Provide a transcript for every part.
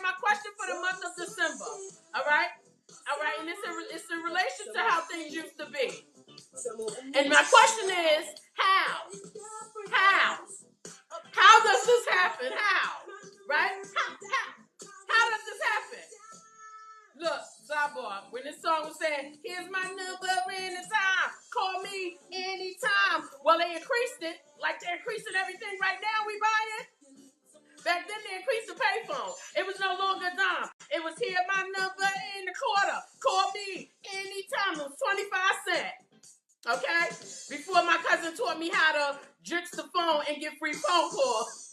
my question for the month of December. All right? All right, and it's in relation to how things used to be. And my question is, how? How does this happen? How? Right? How does this happen? Look, sidebar, when this song was saying, here's my number anytime, call me anytime. Well, they increased it, like they're increasing everything right now we buying. Back then, they increased the payphone. It was no longer a dime. It was here, my number in the quarter. Call me anytime. It was 25 cents. Okay? Before my cousin taught me how to jix the phone and get free phone calls.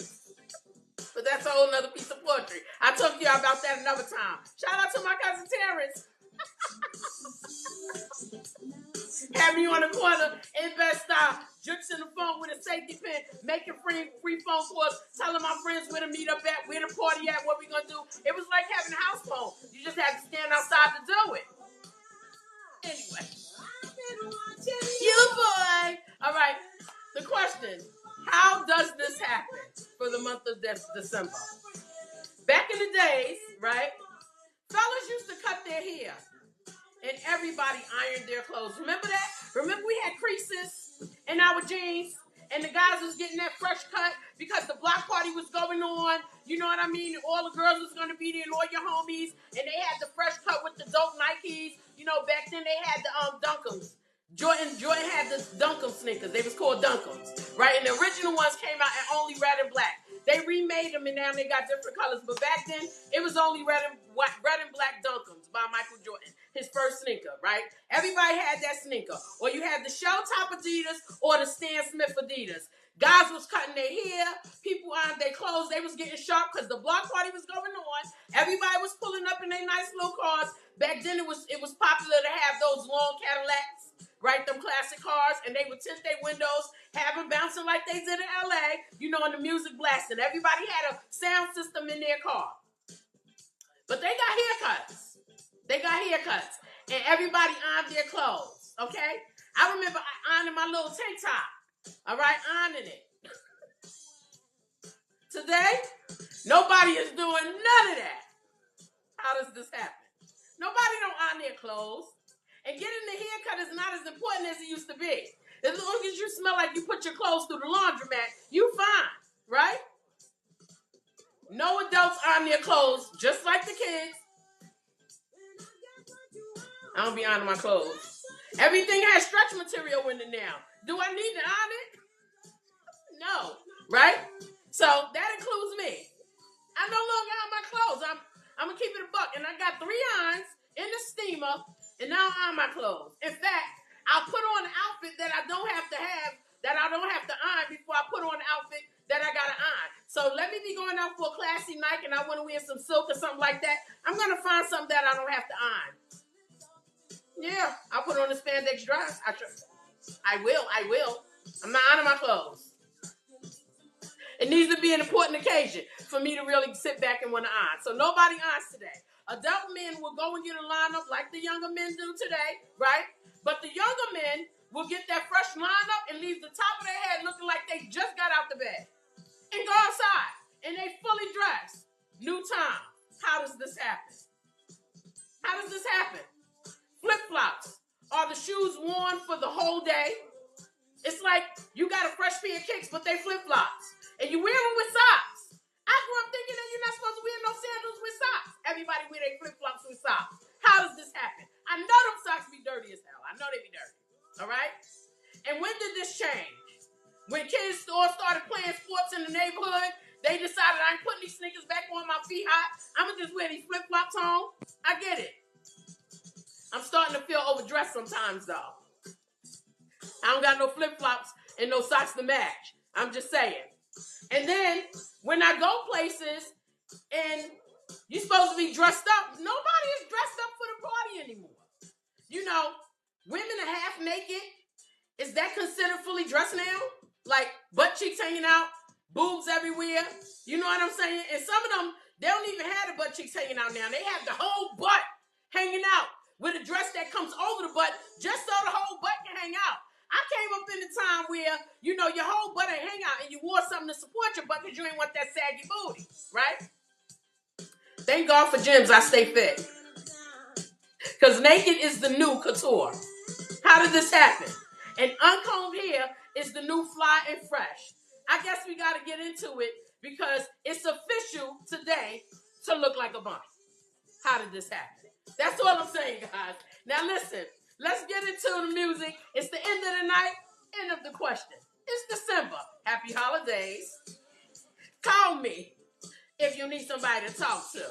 But that's a whole nother piece of poetry. I'll talk to you about that another time. Shout out to my cousin Terrence. Have me on the corner, invest style, jixing the phone with a safety pin, making free phone calls, telling my friends where to meet up at, where to party at, what we gonna do. It was like having a house phone. You just had to stand outside to do it. Anyway. You boy. All right. The question, how does this happen for the month of December? Back in the days, right, fellas used to cut their hair and everybody ironed their clothes. Remember that? Remember we had creases in our jeans and the guys was getting that fresh cut because the block party was going on. You know what I mean? All the girls was going to be there and all your homies. And they had the fresh cut with the dope Nikes. You know, back then they had the Dunkums. Jordan had the Dunkum sneakers. They was called Dunkums, right? And the original ones came out in only red and black. They remade them and now they got different colors. But back then, it was only red and black Dunkums by Michael Jordan. His first sneaker, right? Everybody had that sneaker. Or you had the shell top Adidas or the Stan Smith Adidas. Guys was cutting their hair. People ironed their clothes. They was getting sharp because the block party was going on. Everybody was pulling up in their nice little cars. Back then, it was popular to have those long Cadillacs, right? Them classic cars. And they would tint their windows, have them bouncing like they did in L.A., you know, and the music blasting. Everybody had a sound system in their car. But they got haircuts. And everybody ironed their clothes, okay? I remember ironing my little tank top, all right? Ironing it. Today, nobody is doing none of that. How does this happen? Nobody don't iron their clothes. And getting the haircut is not as important as it used to be. As long as you smell like you put your clothes through the laundromat, you fine, right? No adults iron their clothes, just like the kids. I don't be ironing my clothes. Everything has stretch material in it now. Do I need to iron it? No, right? So that includes me. I no longer iron my clothes. I'm gonna keep it a buck, and I got 3 irons in the steamer, and now I iron my clothes. In fact, I'll put on an outfit that I don't have to iron before I put on an outfit that I gotta iron. So let me be going out for a classy night, and I want to wear some silk or something like that. I'm gonna find something that I don't have to iron. Yeah, I'll put on a spandex dress. I will. I'm not ironing my clothes. It needs to be an important occasion for me to really sit back and want to iron. So nobody irons today. Adult men will go and get a lineup like the younger men do today, right? But the younger men will get that fresh lineup and leave the top of their head looking like they just got out the bed. And go outside. And they fully dressed. New time. How does this happen? Flip-flops. Are the shoes worn for the whole day? It's like you got a fresh pair of kicks, but they flip-flops. And you wear them with socks. I grew up thinking that you're not supposed to wear no sandals with socks. Everybody wear their flip-flops with socks. How does this happen? I know them socks be dirty as hell. I know they be dirty. All right? And when did this change? When kids all started playing sports in the neighborhood, they decided I ain't putting these sneakers back on my feet hot. I'm going to just wear these flip-flops home. I get it. I'm starting to feel overdressed sometimes, though. I don't got no flip-flops and no socks to match. I'm just saying. And then, when I go places and you're supposed to be dressed up, nobody is dressed up for the party anymore. You know, women are half naked. Is that considered fully dressed now? Like, butt cheeks hanging out, boobs everywhere. You know what I'm saying? And some of them, they don't even have the butt cheeks hanging out now. They have the whole butt hanging out with a dress that comes over the butt just so the whole butt can hang out. I came up in the time where, you know, your whole butt ain't hang out and you wore something to support your butt because you ain't want that saggy booty, right? Thank God for gyms, I stay fit. Because naked is the new couture. How did this happen? And uncombed hair is the new fly and fresh. I guess we got to get into it because it's official today to look like a bunny. How did this happen? That's all I'm saying, guys. Now listen, let's get into the music. It's the end of the night, end of the question. It's December. Happy holidays. Call me if you need somebody to talk to.